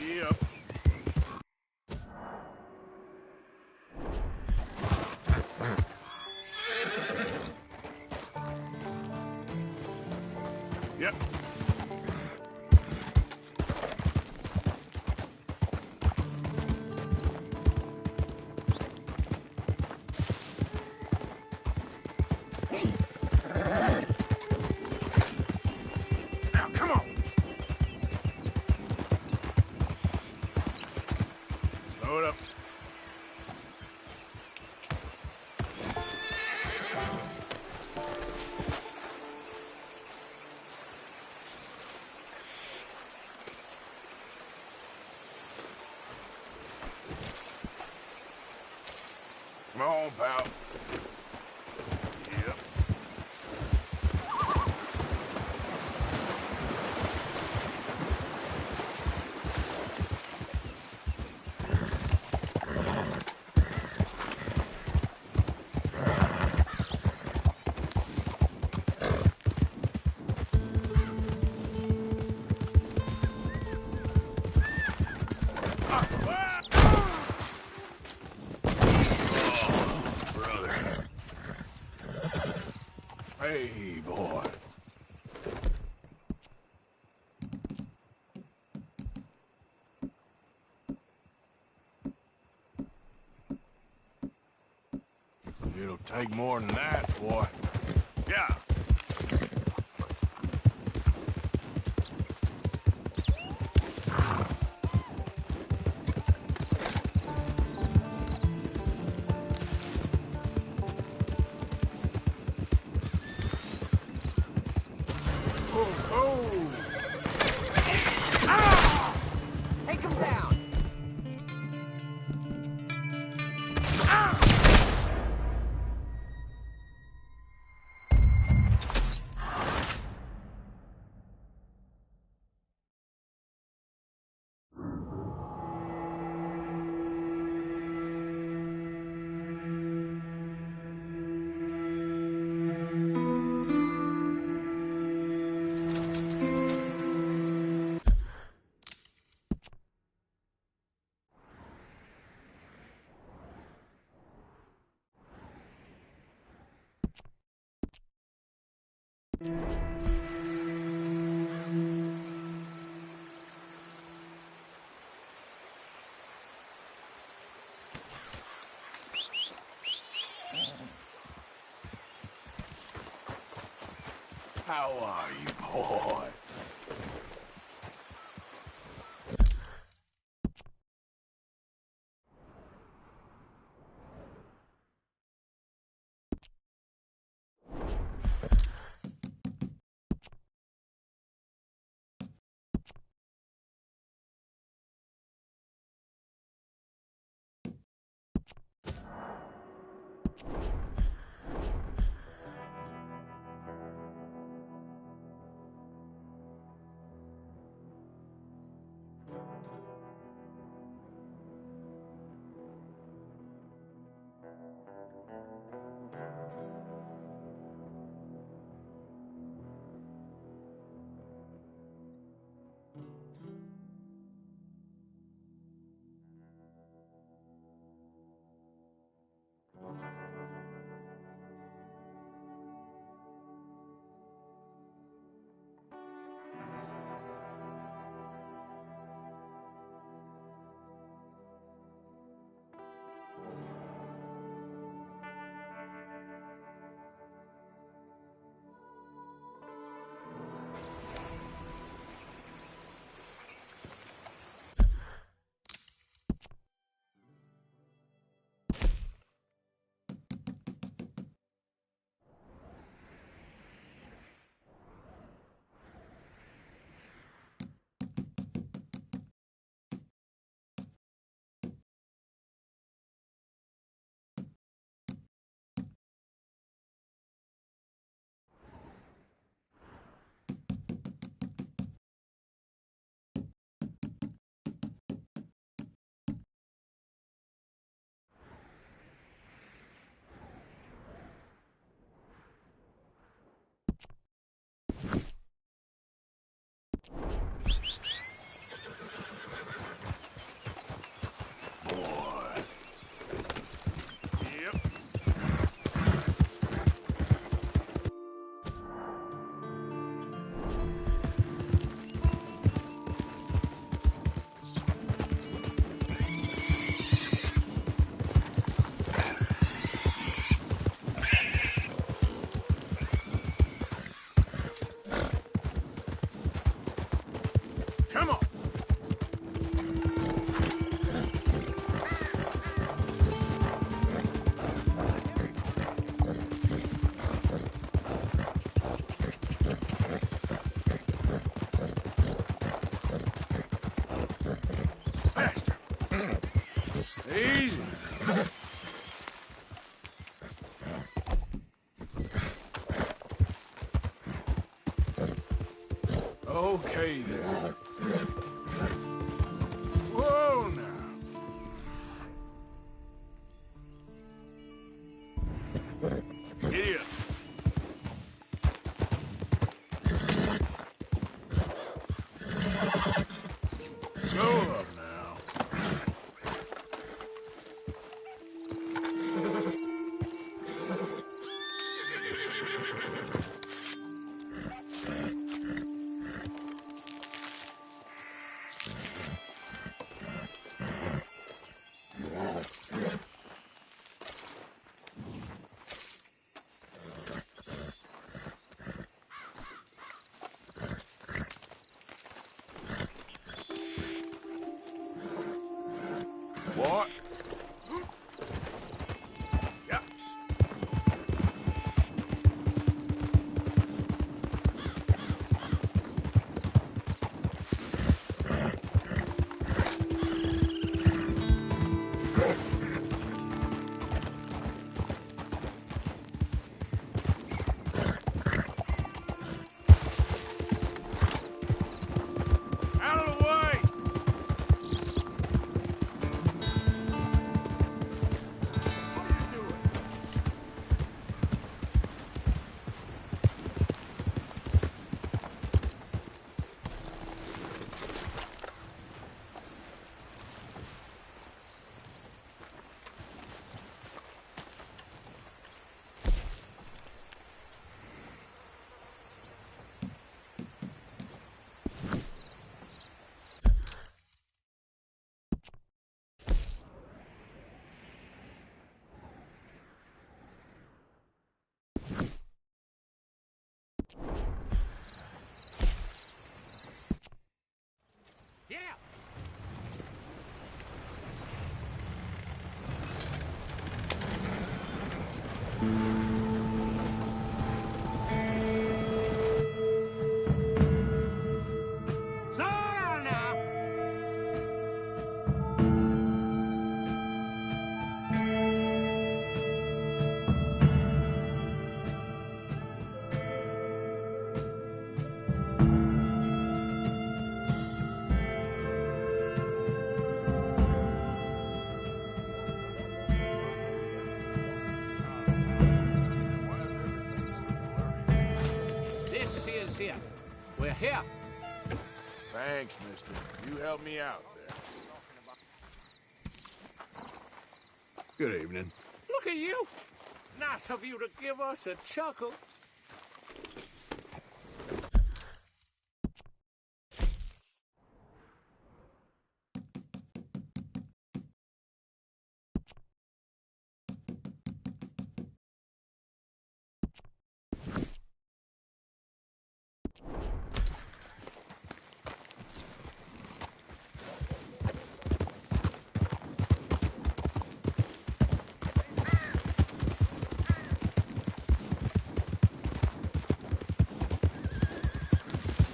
Yep. Yep. Now, come on. Slow it up. Come on, pal. Yep. Hey, boy. It'll take more than that, boy. Yeah. Take him down! How are you, boy? Come on. Faster. Easy. Okay then. Whoa now. Giddy up. Slow up now. What? Yeah. Out of the way! Get out! Slow down now! This is it. We're here. Thanks, mister. You helped me out there. Good evening. Look at you. Nice of you to give us a chuckle.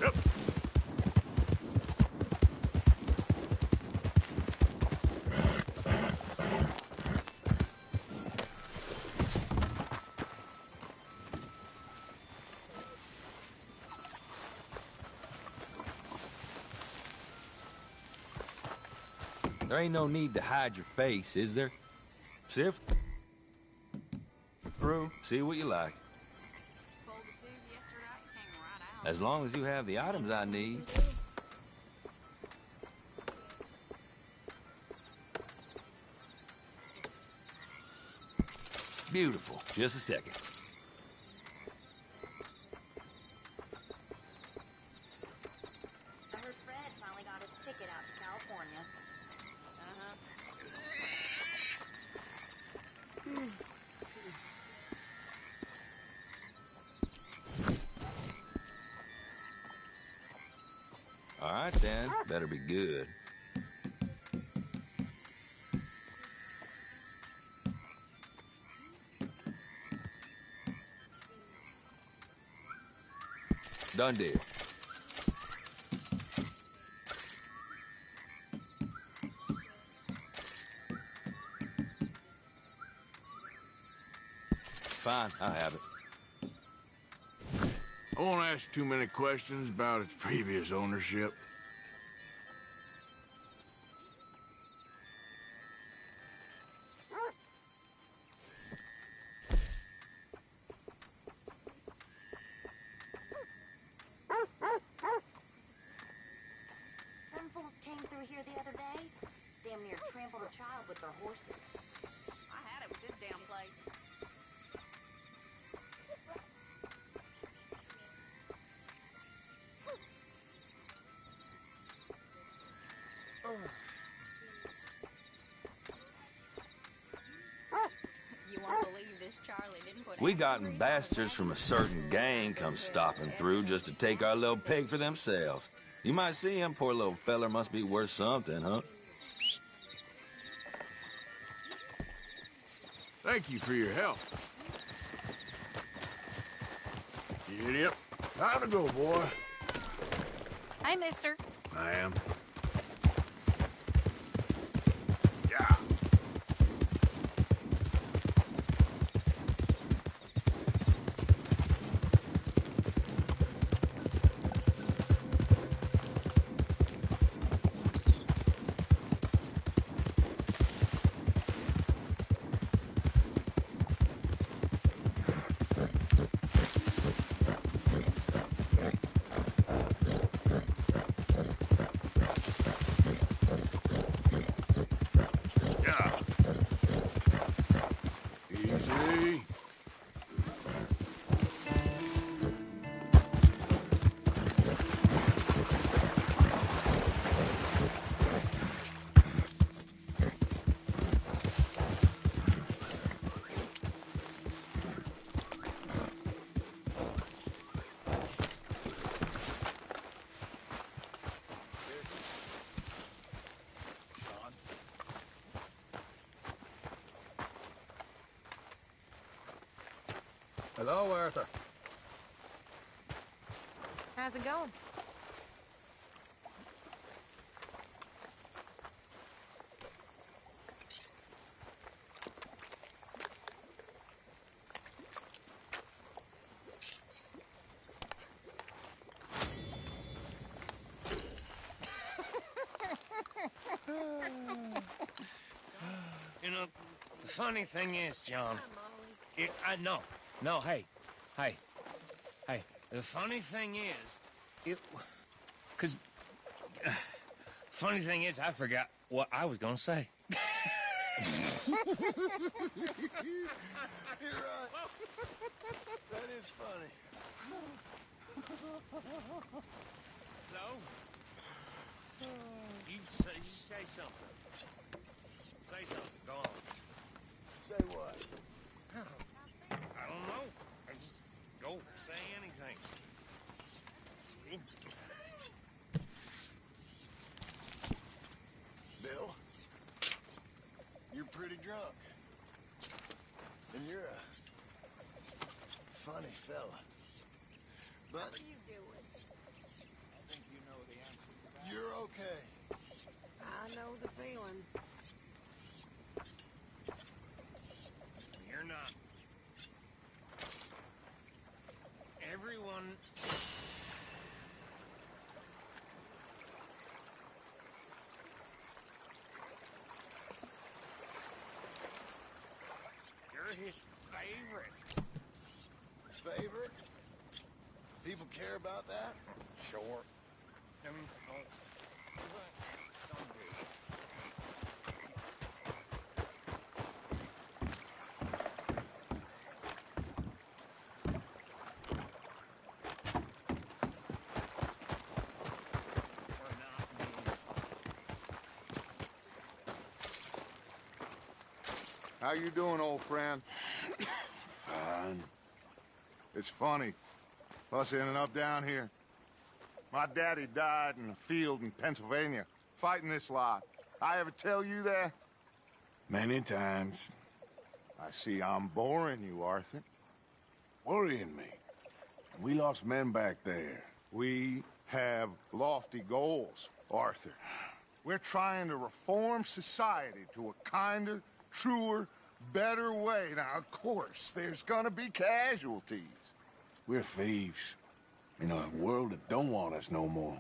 Yep. There ain't no need to hide your face, is there? Sift through, see what you like. As long as you have the items I need. Beautiful. Just a second. I heard Fred finally got his ticket out to California. All right, then. Better be good. Done deal. Fine, I have it. I won't ask too many questions about its previous ownership. Some fools came through here the other day. Damn near trampled a child with their horses. I had it with this damn place. You won't believe this Charlie didn't put... We gotten bastards from a certain gang come stopping through just to take our little pig for themselves. You might see him, poor little feller must be worth something, huh? Thank you for your help. You idiot. Time to go, boy. Hey, mister. I am. Yeah. Easy. Hello, Arthur. How's it going? You know, the funny thing is, John, hey. The funny thing is, funny thing is, I forgot what I was gonna say. You're right. That is funny. So, you say something. Say something. Go on. Say what? I don't know. I just go say anything. Bill, you're pretty drunk. And you're a funny fella. But What are you doing? I think you know the answer to that. You're okay. I know the feeling. You're not. Everyone... You're his favorite. Favorite? People care about that? Sure. I mean, don't do it. We're not being... How you doing, old friend? Fine. It's funny. Us ending up down here. My daddy died in a field in Pennsylvania, fighting this lot. I ever tell you that? Many times. I see I'm boring you, Arthur. Worrying me. We lost men back there. We have lofty goals, Arthur. We're trying to reform society to a kinder, truer, better way. Now, of course, there's gonna be casualties. We're thieves. In a world that don't want us no more.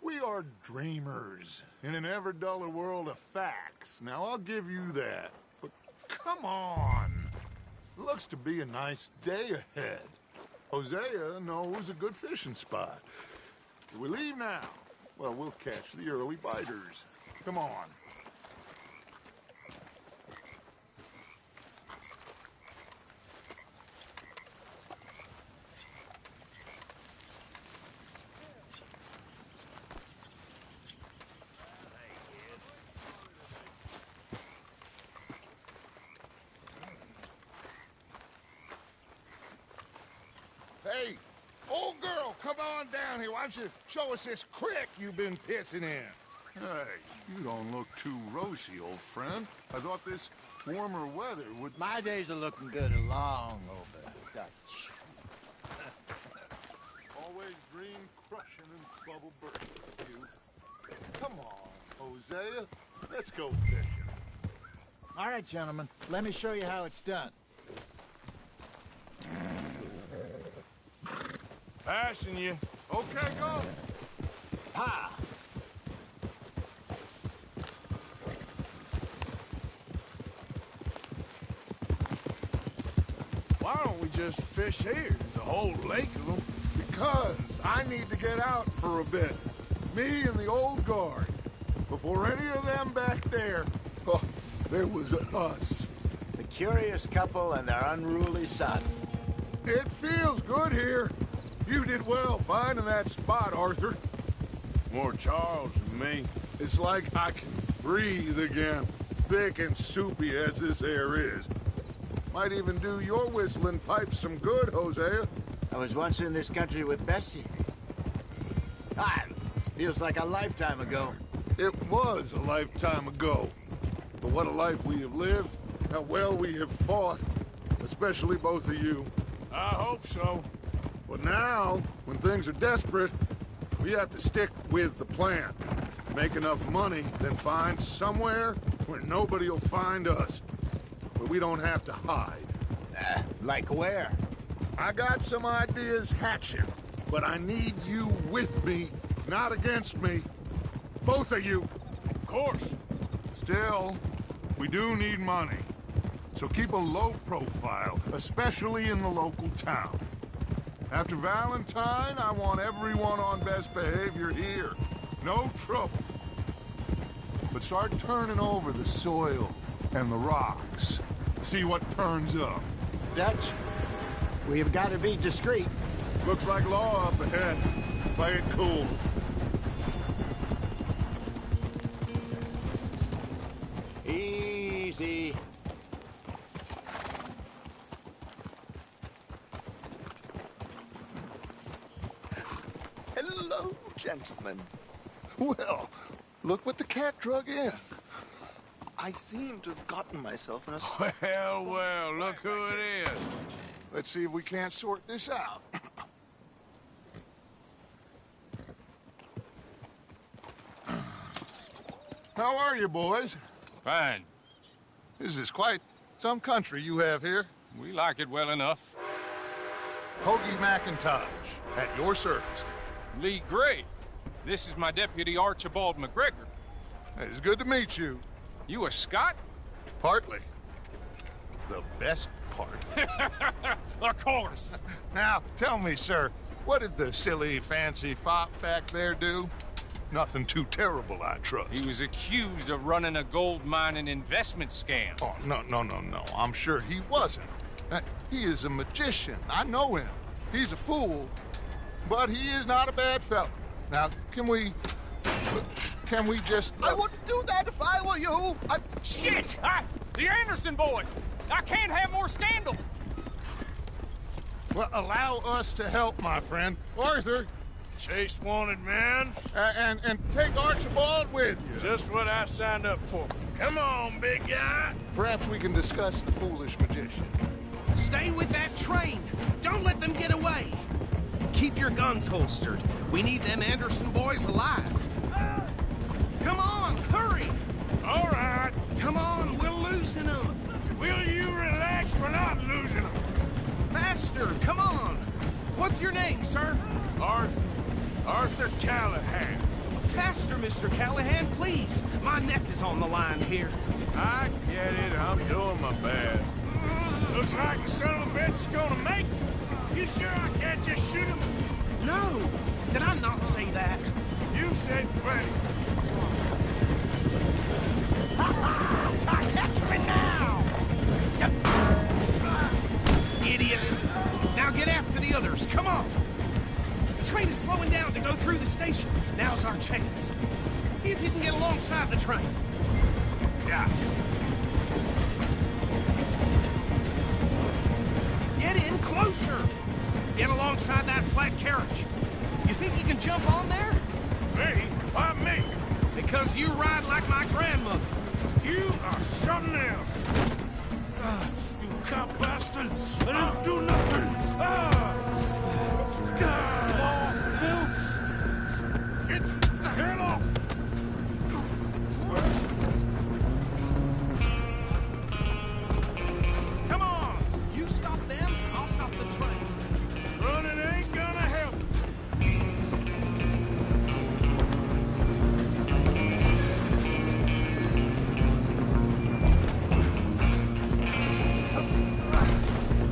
We are dreamers in an ever duller world of facts. Now, I'll give you that. But come on. Looks to be a nice day ahead. Hosea knows a good fishing spot. Do we leave now? Well, we'll catch the early biters. Come on. Hey, old girl, come on down here. Why don't you show us this creek you've been pissing in? Hey, you don't look too rosy, old friend. I thought this warmer weather would... My days are looking good along over Dutch. Always green crushing and bubble bursting with you. Come on, Hosea. Let's go fishing. All right, gentlemen, let me show you how it's done. Passing you. Okay, go. Ha! Why don't we just fish here? There's a whole lake of them. Because I need to get out for a bit. Me and the old guard. Before any of them back there, oh, there was us. The curious couple and their unruly son. It feels good here. You did well finding that spot, Arthur. More Charles than me. It's like I can breathe again, thick and soupy as this air is. Might even do your whistling pipes some good, Hosea. I was once in this country with Bessie. Ah, feels like a lifetime ago. It was a lifetime ago. But what a life we have lived, how well we have fought, especially both of you. I hope so. But now, when things are desperate, we have to stick with the plan. Make enough money, then find somewhere where nobody will find us. Where we don't have to hide. Like where? I got some ideas hatching, but I need you with me, not against me. Both of you. Of course. Still, we do need money. So keep a low profile, especially in the local town. After Valentine, I want everyone on best behavior here. No trouble. But start turning over the soil and the rocks. See what turns up. Dutch, we've got to be discreet. Looks like law up ahead. Play it cool. Easy. Hello, gentlemen. Well, look what the cat drug in. I seem to have gotten myself in a... Well, well, look who it is. Let's see if we can't sort this out. How are you, boys? Fine. This is quite some country you have here. We like it well enough. Hoagie McIntosh, at your service. Lee Gray. This is my deputy Archibald McGregor. It's good to meet you. You a Scot? Partly. The best part. Of course. Now, tell me, sir, what did the silly, fancy fop back there do? Nothing too terrible, I trust. He was accused of running a gold mining investment scam. Oh, no. I'm sure he wasn't. He is a magician. I know him. He's a fool, but he is not a bad fellow. Now, can we just... I wouldn't do that if I were you. Shit! The Anderson boys! I can't have more scandal! Well, allow us to help, my friend. Arthur, Chase wanted man. And take Archibald with you. Just what I signed up for. Come on, big guy. Perhaps we can discuss the foolish magician. Stay with that train. Don't let them get away. Keep your guns holstered. We need them Anderson boys alive. Come on, hurry. All right. Come on, we're losing them. Will you relax? We're not losing them. Faster, come on. What's your name, sir? Arthur Callahan. Faster, Mr. Callahan, please. My neck is on the line here. I get it. I'm doing my best. Looks like the son of a bitch is gonna make it. You sure I can't just shoot him? No, did I not say that? You said plenty. Catch me now! Idiot! Now get after the others, come on! The train is slowing down to go through the station. Now's our chance. See if you can get alongside the train. Yeah. Get in closer! Get alongside that flat carriage. You think you can jump on there? Me? Why me? Because you ride like my grandmother. You are something else. You cop bastard! I didn't do nothing! Get the hell off! Come on! You stop them, I'll stop the train. Running ain't gonna help.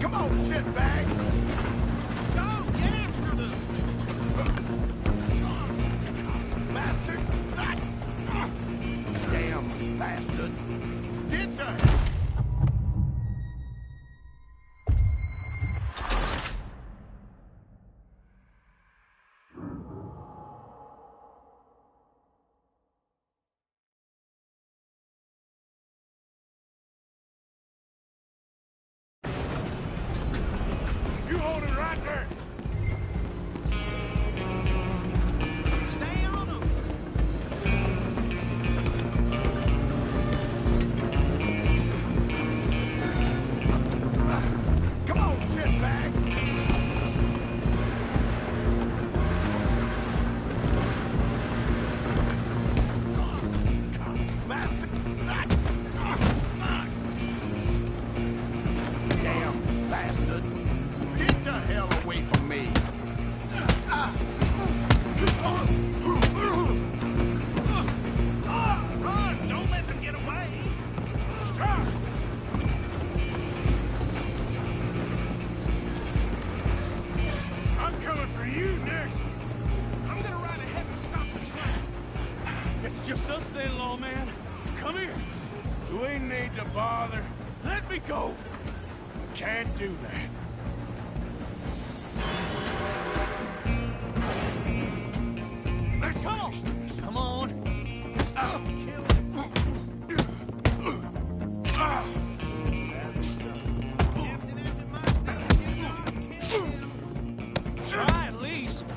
Come on, shitbag! Go, get after them! Bastard! Damn bastard! Get the hell! You hold it right there. Stay on them! Come on, shitbag! Bastard! Damn bastard! Get the hell away from me! Run! Don't let them get away! Stop! I'm coming for you next. I'm gonna ride ahead and stop the train. It's just us then, lawman. Come here. We ain't need to bother. Let me go. I can't do that. Let's finish this. Come on! Tempting as it might be, you gotta kill him. Try at least.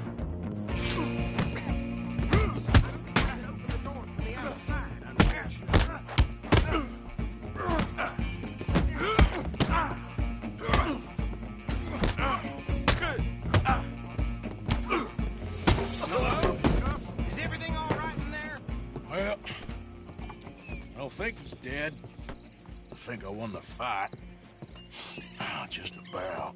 Open the door from the outside, unfortunately. Hello? Is everything all right in there? Well, I don't think he's dead. I think I won the fight. Just about.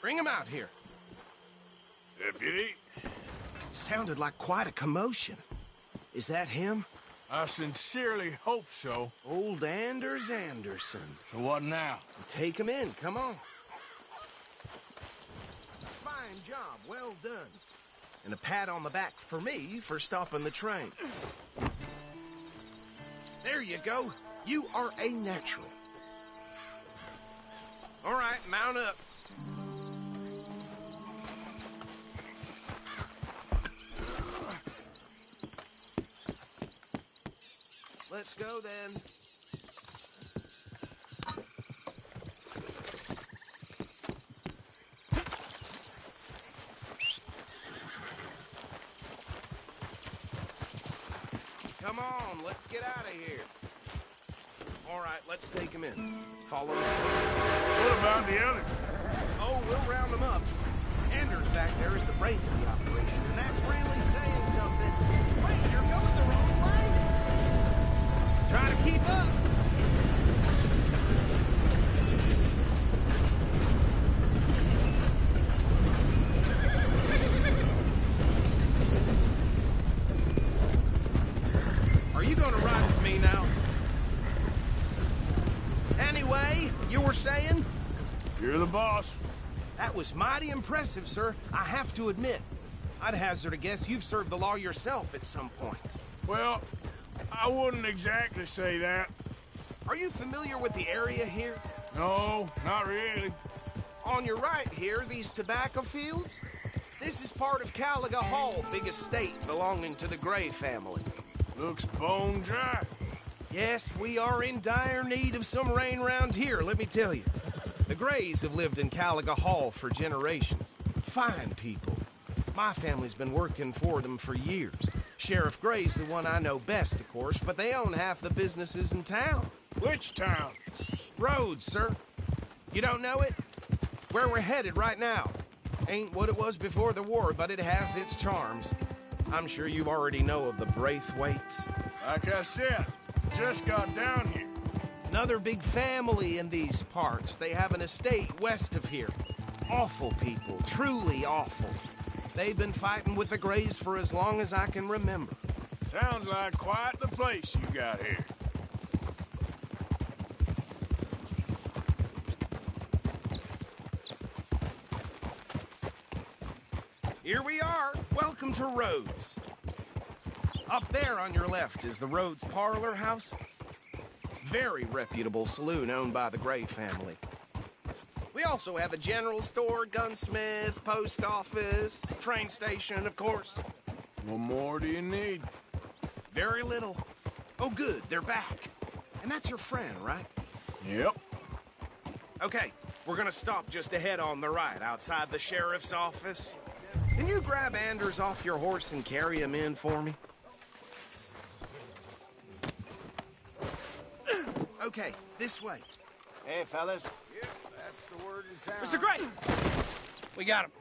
Bring him out here. Deputy, Sounded like quite a commotion. Is that him? I sincerely hope so. Old Anders Anderson. So what now? Take him in, come on. Fine job, well done. And a pat on the back for me for stopping the train. There you go. You are a natural. All right, mount up. let's go then. Come on, let's get out of here. All right, let's take him in. Follow me. What about the others? Oh, we'll round them up. Anders back there is the brains of the operation, and that's really saying something. Wait, you're going the wrong way. Try to keep up. Are you going to ride with me now? Anyway, you were saying? You're the boss. That was mighty impressive, sir. I have to admit. I'd hazard a guess you've served the law yourself at some point. Well, I wouldn't exactly say that. Are you familiar with the area here? No, not really. On your right here, these tobacco fields? This is part of Caliga Hall, big estate belonging to the Gray family. Looks bone dry. Yes, we are in dire need of some rain round here, let me tell you. The Grays have lived in Caliga Hall for generations. Fine people. My family's been working for them for years. Sheriff Gray's the one I know best, of course, but they own half the businesses in town. Which town? Rhodes, sir. You don't know it? Where we're headed right now. Ain't what it was before the war, but it has its charms. I'm sure you already know of the Braithwaites. Like I said, just got down here. Another big family in these parts. They have an estate west of here. Awful people, truly awful. They've been fighting with the Grays for as long as I can remember. Sounds like quite the place you got here. Here we are. Welcome to Rhodes. Up there on your left is the Rhodes Parlor House. Very reputable saloon owned by the Gray family. We also have a general store, gunsmith, post office, train station, of course. What more do you need? Very little. Oh, good, they're back. And that's your friend, right? Yep. Okay, we're gonna stop just ahead on the right, outside the sheriff's office. Can you grab Anders off your horse and carry him in for me? Okay, this way. Hey, fellas. That's the word in town. Mr. Gray! We got him.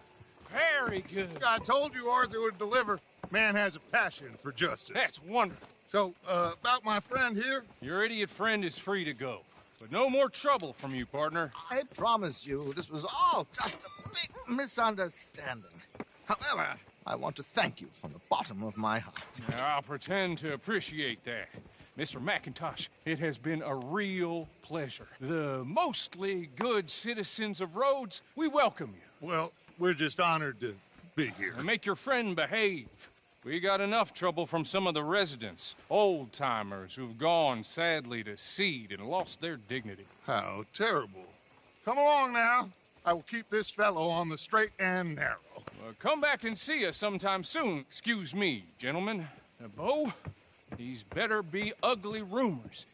Very good. I told you Arthur would deliver. Man has a passion for justice. That's wonderful. So, about my friend here? Your idiot friend is free to go. But no more trouble from you, partner. I promise you, this was all just a big misunderstanding. However, I want to thank you from the bottom of my heart. I'll pretend to appreciate that. Mr. McIntosh, it has been a real pleasure. The mostly good citizens of Rhodes, we welcome you. Well, we're just honored to be here. And make your friend behave. We got enough trouble from some of the residents, old-timers who've gone, sadly, to seed and lost their dignity. How terrible. Come along now. I will keep this fellow on the straight and narrow. Come back and see us sometime soon. Excuse me, gentlemen. Bo, these better be ugly rumors.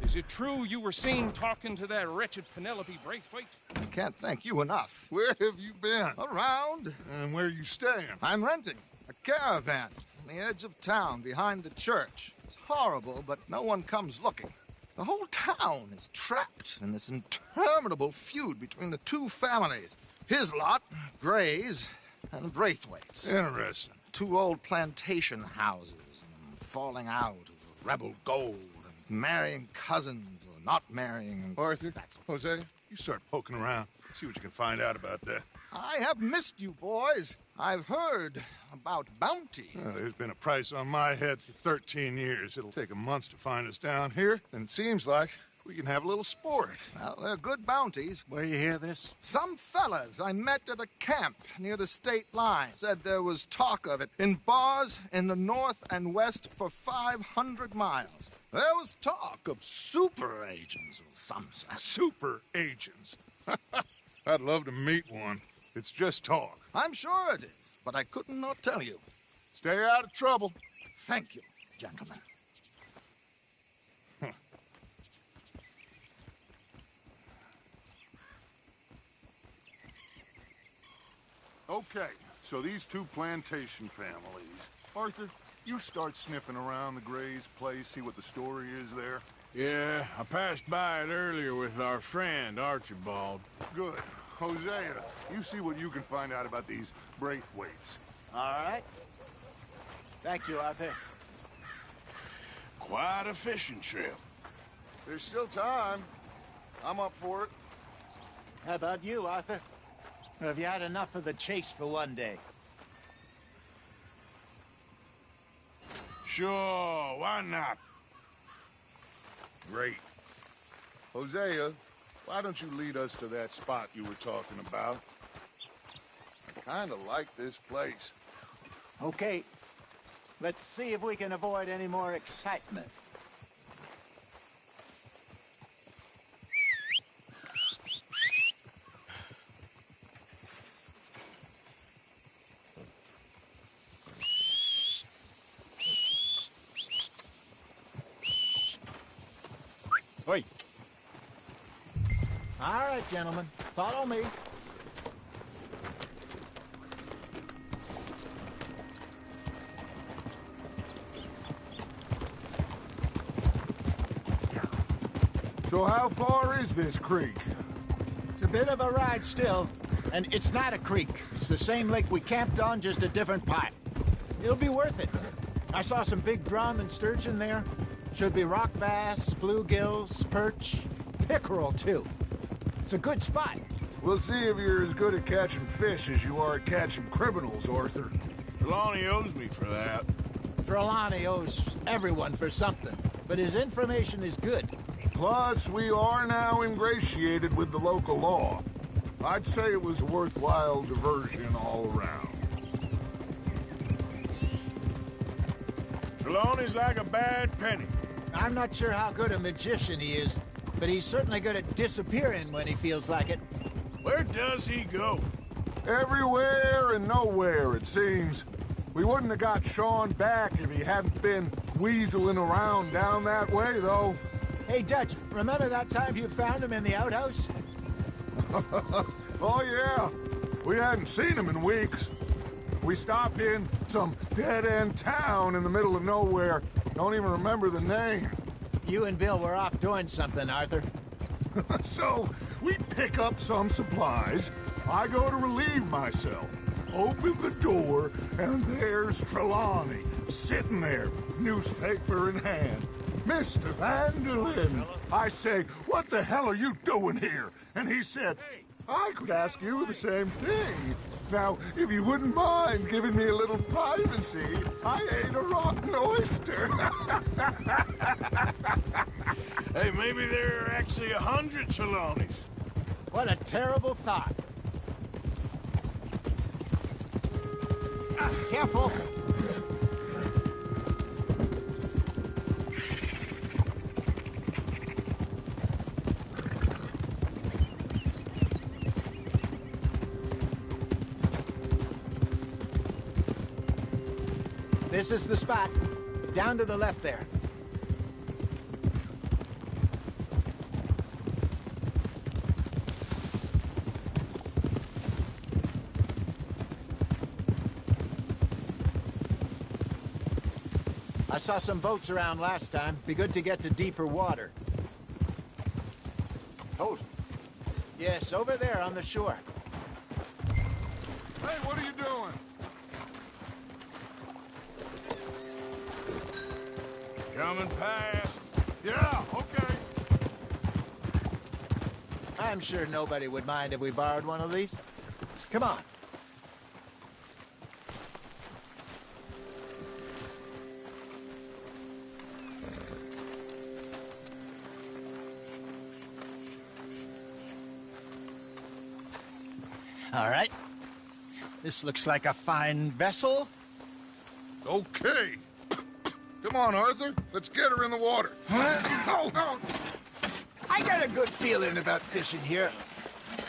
Is it true you were seen talking to that wretched Penelope Braithwaite? I can't thank you enough. Where have you been? Around, And where you staying? I'm renting a caravan on the edge of town behind the church. It's horrible, but no one comes looking. The whole town is trapped in this interminable feud between the two families. His lot, Gray's, and Braithwaite's. Interesting. Two old plantation houses, and falling out over rebel gold, and marrying cousins or not marrying. And Arthur, Jose, you start poking around. See what you can find out about that. I have missed you, boys. I've heard about bounty. There's been a price on my head for 13 years. It'll take 'em months to find us down here, and it seems like we can have a little sport. Well, they're good bounties. Where you hear this? Some fellas I met at a camp near the state line said there was talk of it in bars in the north and west for 500 miles. There was talk of super agents of some sort. Super agents. I'd love to meet one. It's just talk. I'm sure it is, but I couldn't not tell you. Stay out of trouble. Thank you, gentlemen. Okay, so these two plantation families. Arthur, you start sniffing around the Gray's place, see what the story is there. Yeah, I passed by it earlier with our friend, Archibald. Good. Hosea, you see what you can find out about these Braithwaites. All right. Thank you, Arthur. Quite a fishing trip. There's still time. I'm up for it. How about you, Arthur? Or have you had enough of the chase for one day? Sure, why not? Great. Hosea, why don't you lead us to that spot you were talking about? I kind of like this place. Okay. Let's see if we can avoid any more excitement. Wait. All right, gentlemen. Follow me. So how far is this creek? It's a bit of a ride still, and it's not a creek. It's the same lake we camped on, just a different part. It'll be worth it. I saw some big drum and sturgeon there. Should be rock bass, bluegills, perch, pickerel, too. It's a good spot. We'll see if you're as good at catching fish as you are at catching criminals, Arthur. Trelawney owes me for that. Trelawney owes everyone for something, but his information is good. Plus, we are now ingratiated with the local law. I'd say it was a worthwhile diversion all around. Trelawney's like a bad penny. I'm not sure how good a magician he is, but he's certainly good at disappearing when he feels like it. Where does he go? Everywhere and nowhere, it seems. We wouldn't have got Sean back if he hadn't been weaseling around down that way, though. Hey, Dutch, remember that time you found him in the outhouse? Oh, yeah. We hadn't seen him in weeks. We stopped in some dead-end town in the middle of nowhere. Don't even remember the name. You and Bill were off doing something, Arthur. So, we pick up some supplies. I go to relieve myself. Open the door, and there's Trelawney, sitting there, newspaper in hand. Mr. Vanderlyn. I say, what the hell are you doing here? And he said, I could ask you the same thing. Now, if you wouldn't mind giving me a little privacy, I ate a rotten oyster. Hey, maybe there are actually 100 Trelawneys. What a terrible thought. Careful. This is the spot. Down to the left there. I saw some boats around last time. Be good to get to deeper water. Hold. Yes, over there on the shore. Hey, what are you doing? Coming past. Yeah, okay. I'm sure nobody would mind if we borrowed one of these. Come on. All right. This looks like a fine vessel. Okay. Come on, Arthur. Let's get her in the water. Oh. I got a good feeling about fishing here.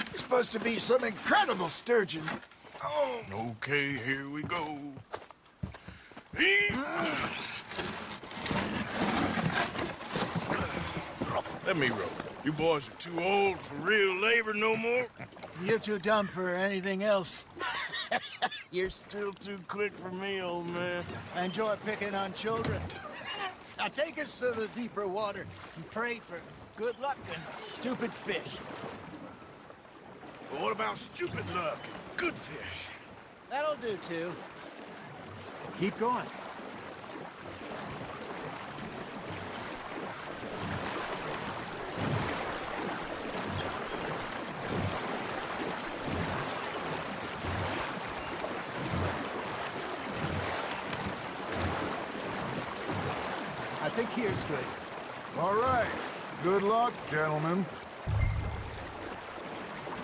It's supposed to be some incredible sturgeon. Oh. Okay, here we go. Let me row. You boys are too old for real labor no more. You're too dumb for anything else. You're still too quick for me, old man. I enjoy picking on children. Now take us to the deeper water and pray for good luck and stupid fish. But what about stupid luck and good fish? That'll do, too. Keep going. I think here's good. All right. Good luck, gentlemen.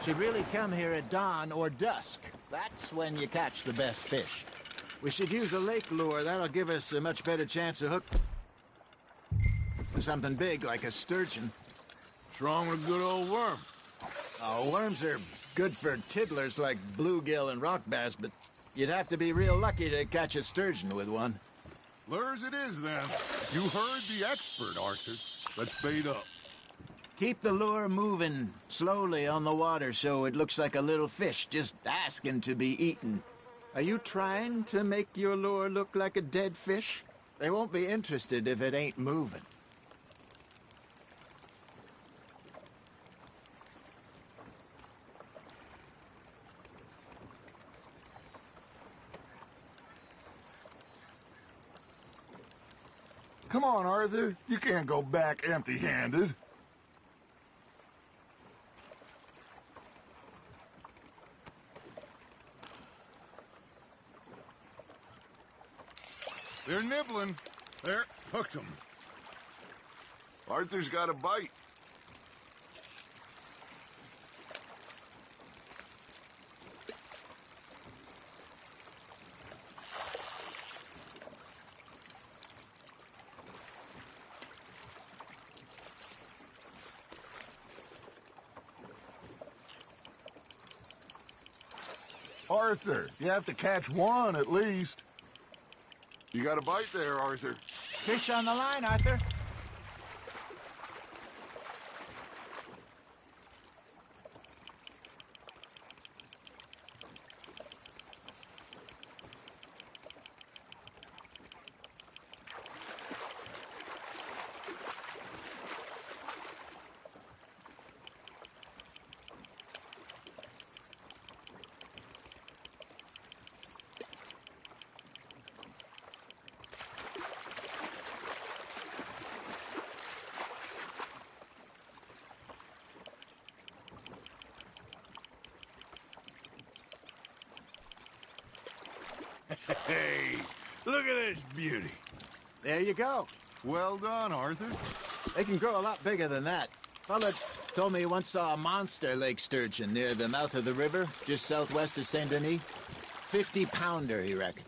Should really come here at dawn or dusk. That's when you catch the best fish. We should use a lake lure. That'll give us a much better chance of hook something big like a sturgeon. What's wrong with a good old worm? Oh, worms are good for tiddlers like bluegill and rock bass, but you'd have to be real lucky to catch a sturgeon with one. Lures it is, then. You heard the expert, Arthur. Let's bait up. Keep the lure moving slowly on the water so it looks like a little fish just asking to be eaten. Are you trying to make your lure look like a dead fish? They won't be interested if it ain't moving. Come on, Arthur. You can't go back empty-handed. They're nibbling. There, hooked them. Arthur's got a bite. Arthur, you have to catch one at least. You got a bite there, Arthur. Fish on the line, Arthur. Hey, look at this beauty. There you go. Well done, Arthur. They can grow a lot bigger than that. Fella told me he once saw a monster lake sturgeon near the mouth of the river, just southwest of Saint Denis. 50-pounder, he reckoned.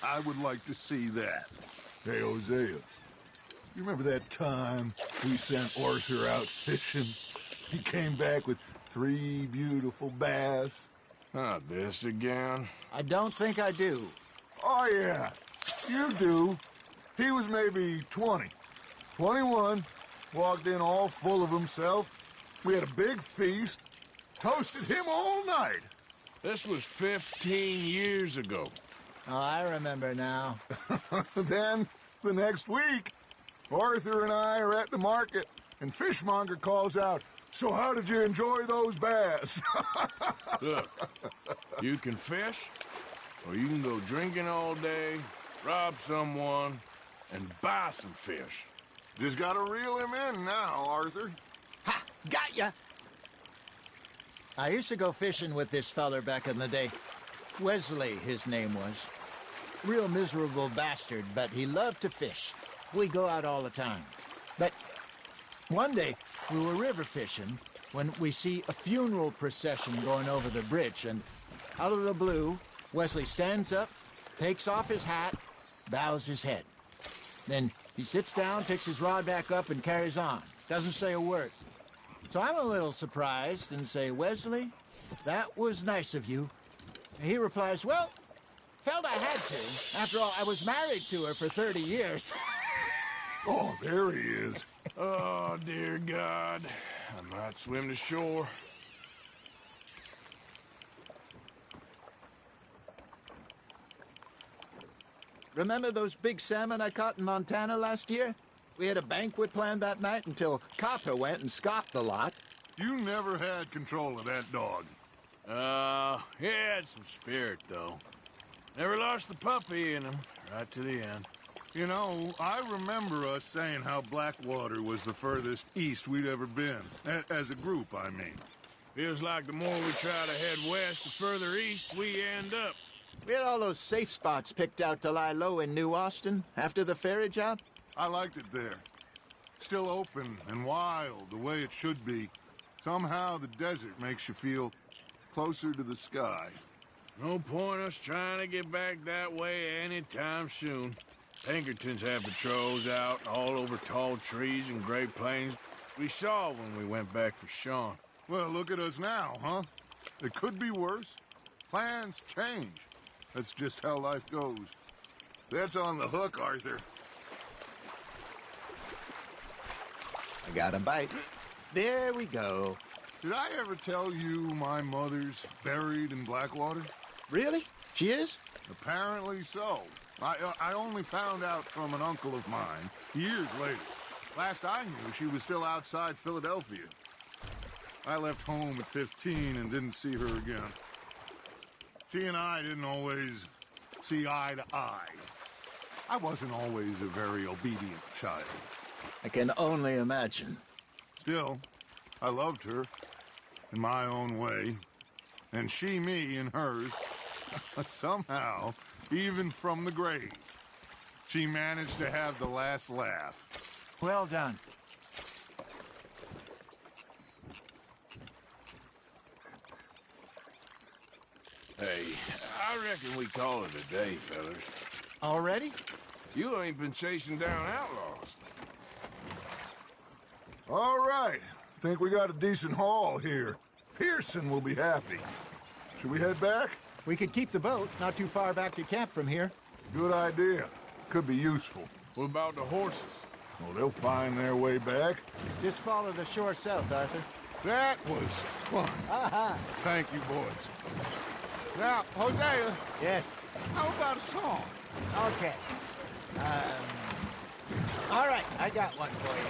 I would like to see that. Hey, Hosea, you remember that time we sent Arthur out fishing? He came back with 3 beautiful bass. Not this again. I don't think I do. Oh, yeah, you do. He was maybe 20, 21, walked in all full of himself. We had a big feast, toasted him all night. This was 15 years ago. Oh, I remember now. Then, the next week, Arthur and I are at the market, and Fishmonger calls out, So how did you enjoy those bass? Look, you can fish, or you can go drinking all day, rob someone, and buy some fish. Just gotta reel him in now, Arthur. Ha! Got ya! I used to go fishing with this feller back in the day. Wesley, his name was. Real miserable bastard, but he loved to fish. We'd go out all the time. But one day, we were river fishing when we see a funeral procession going over the bridge, and out of the blue, Wesley stands up, takes off his hat, bows his head. Then he sits down, picks his rod back up, and carries on. Doesn't say a word. So I'm a little surprised and say, Wesley, that was nice of you. And he replies, well, felt I had to. After all, I was married to her for 30 years. Oh, there he is. Oh, dear God. I might swim to shore. Remember those big salmon I caught in Montana last year? We had a banquet planned that night until Copper went and scoffed the lot. You never had control of that dog. He had some spirit, though. Never lost the puppy in him, right to the end. You know, I remember us saying how Blackwater was the furthest east we'd ever been. As a group, I mean. Feels like the more we try to head west, the further east we end up. We had all those safe spots picked out to lie low in New Austin after the ferry job. I liked it there. Still open and wild, the way it should be. Somehow the desert makes you feel closer to the sky. No point us trying to get back that way anytime soon. Pinkertons have patrols out all over tall trees and Great Plains. We saw when we went back for Sean. Well, look at us now, huh? It could be worse. Plans change. That's just how life goes. That's on the hook, Arthur. I got a bite. There we go. Did I ever tell you my mother's buried in Blackwater? Really? She is? Apparently so. I only found out from an uncle of mine years later. Last I knew, she was still outside Philadelphia. I left home at 15 and didn't see her again. She and I didn't always see eye to eye. I wasn't always a very obedient child. I can only imagine. Still, I loved her in my own way, and she me in hers. Somehow, even from the grave, she managed to have the last laugh. Well done. Hey, I reckon we call it a day, fellas. Already? You ain't been chasing down outlaws. All right. Think we got a decent haul here. Pearson will be happy. Should we head back? We could keep the boat not too far back to camp from here. Good idea. Could be useful. What about the horses? Well, they'll find their way back. Just follow the shore south, Arthur. That was fun. Thank you, boys. Now, Hosea, Yes. how about a song? Okay. All right, I got one for you.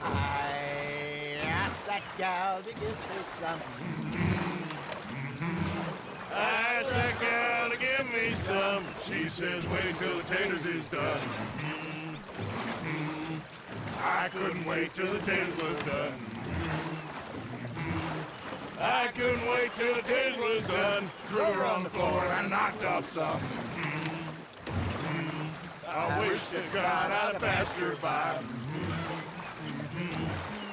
I asked that gal to give me some. I asked that gal to give me some. She says, wait till the taters is done. I couldn't wait till the taters was done. I couldn't wait till the taters was done. Threw her on the floor and knocked off some. I wish to God I'd have passed her by.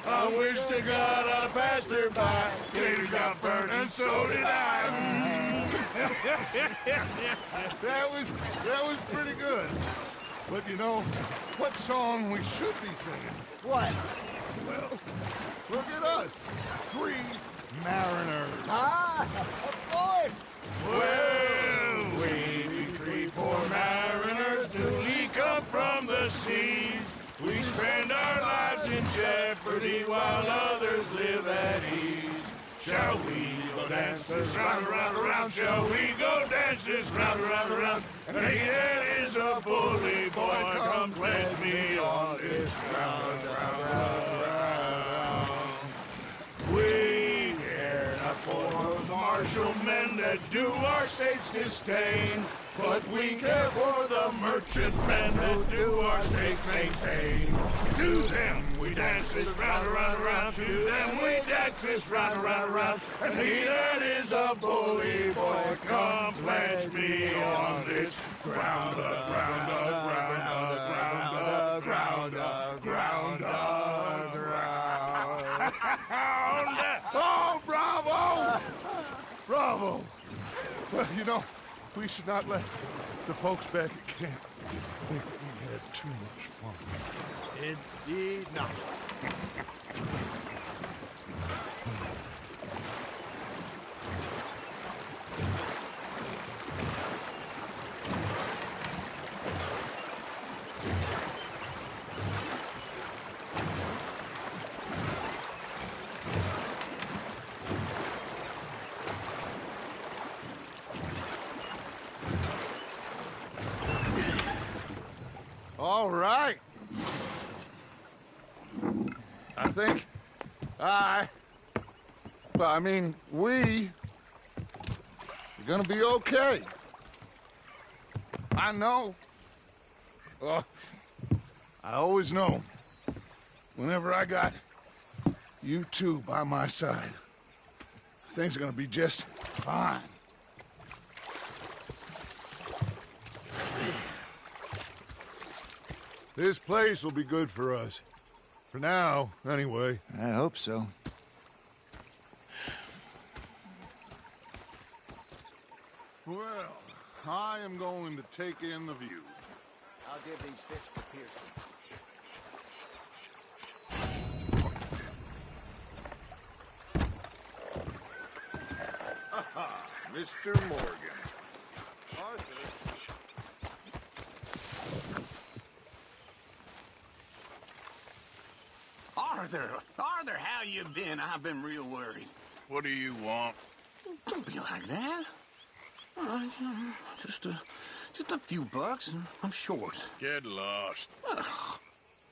I wish to God I'd have passed her by. Taters got burnt and so did I. That was pretty good. But you know, what song we should be singing? What? Well, look at us. 3 mariners. Ah, of course. Well, we be 3 poor mariners newly come from the seas. We spend our lives in jeopardy while others live at ease. Shall we go dance this round, around, around? Shall we go dance this round, around, around? And he that is a bully boy, come pledge me on this round, round, round, round. partial men that do our state's disdain. But we care for the merchant men that do our states maintain. To them we dance this round, around, around. To them we dance this round, around, around. And he that is a bully boy, come pledge me on this ground, ground, ground, ground, ground, ground, ground. Oh, bravo! Bravo! Well, you know, we should not let the folks back at camp think that we had too much fun. Indeed not. All right. I think we're gonna be okay. I know. Oh, I always know. Whenever I got you two by my side, things are gonna be just fine. This place will be good for us. For now, anyway. I hope so. Well, I am going to take in the view. I'll give these fish to Pearson. Mr. Morgan. Arthur, how you been? I've been real worried. What do you want? Don't be like that. All right, just a few bucks, and I'm short. Get lost.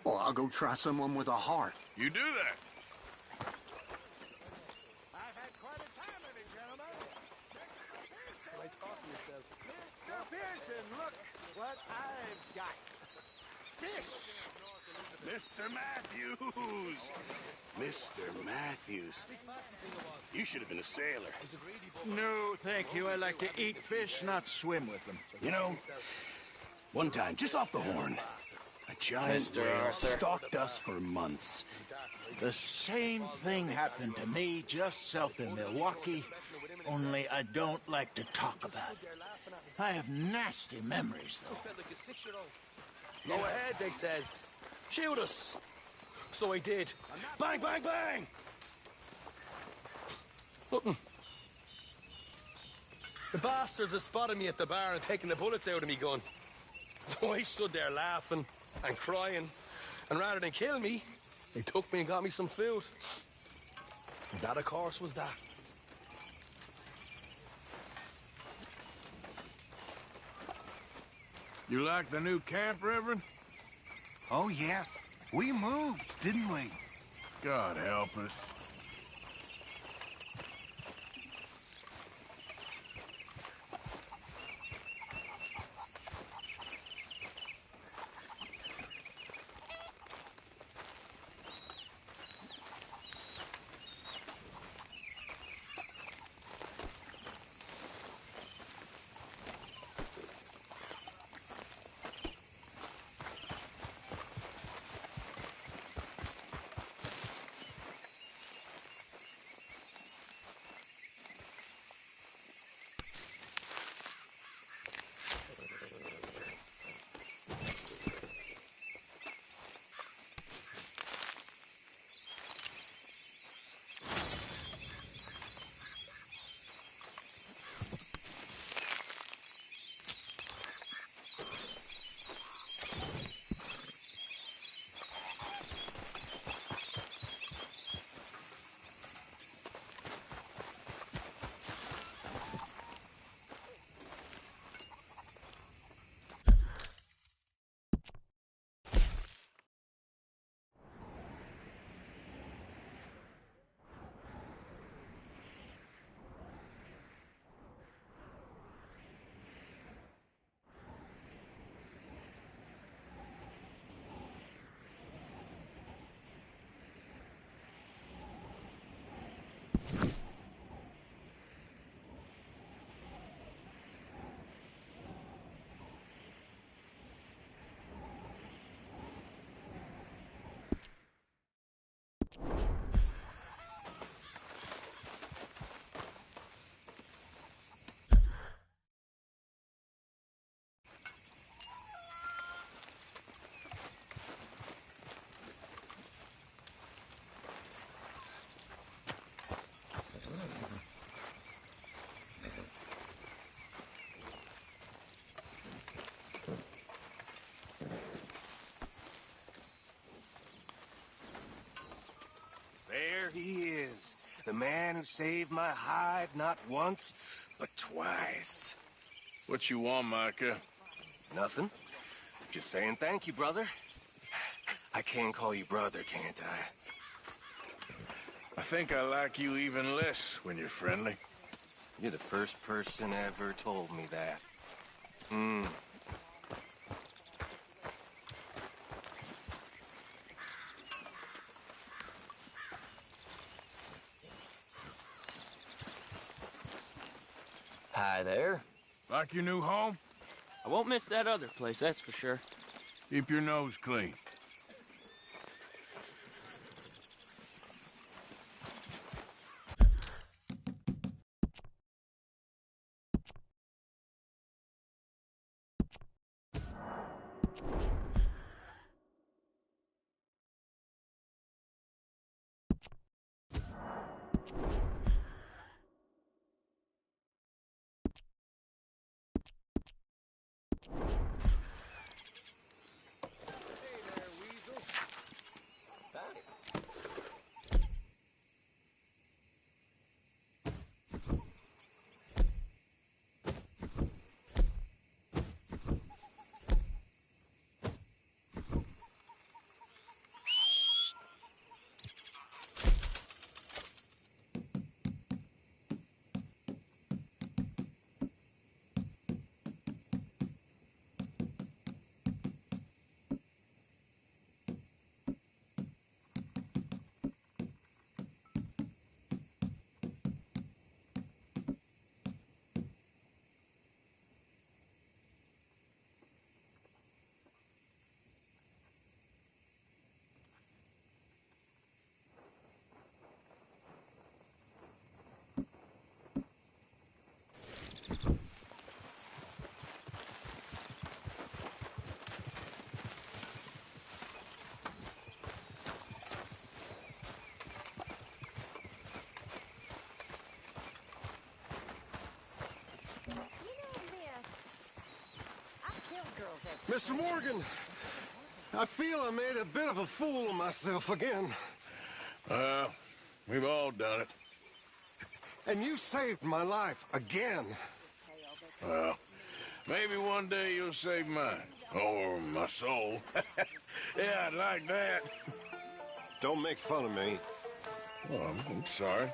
Well, I'll go try someone with a heart. You do that. I've had quite a time of it, gentlemen. Mr. Pearson, look what I've got. Fish! Mr. Matthews! Mr. Matthews. You should have been a sailor. No, thank you. I like to eat fish, not swim with them. You know, one time, just off the horn, a giant whale stalked us for months. The same thing happened to me just south of Milwaukee, only I don't like to talk about it. I have nasty memories, though. Go ahead, they says. Shoot us. So I did. Bang, bang, bang! Nothing. The bastards had spotted me at the bar and taken the bullets out of me gun. So I stood there laughing and crying. And rather than kill me, they took me and got me some food. And that, of course, was that. You like the new camp, Reverend? Oh, yes. We moved, didn't we? God help us. The man who saved my hide not once, but twice. What you want, Micah? Nothing. Just saying thank you, brother. I can call you brother, can't I? I think I like you even less when you're friendly. You're the first person ever told me that. Hi there. Like your new home? I won't miss that other place, that's for sure. Keep your nose clean. Mr. Morgan, I feel I made a bit of a fool of myself again. We've all done it. And you saved my life again. Well, maybe one day you'll save mine. Or my soul. Yeah, I'd like that. Don't make fun of me. Well, I'm sorry.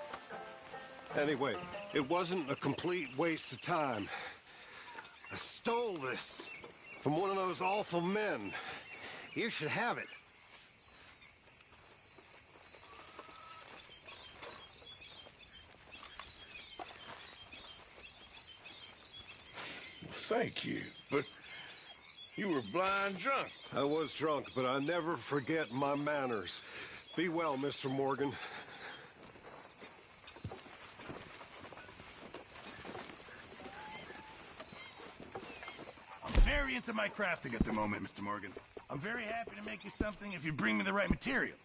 Anyway, it wasn't a complete waste of time. I stole this from one of those awful men. You should have it. Thank you, but you were blind drunk. I was drunk, but I never forget my manners. Be well, Mr. Morgan. I'm very into my crafting at the moment, Mr. Morgan. I'm very happy to make you something if you bring me the right materials.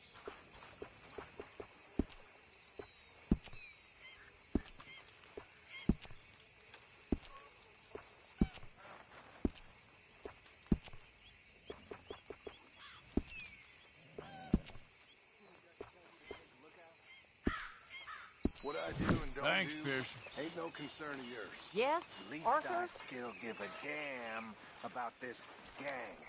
What I do and don't Thanks, do Pearson. ain't no concern of yours. Yes, At least Arthur? I still give a damn about this gang.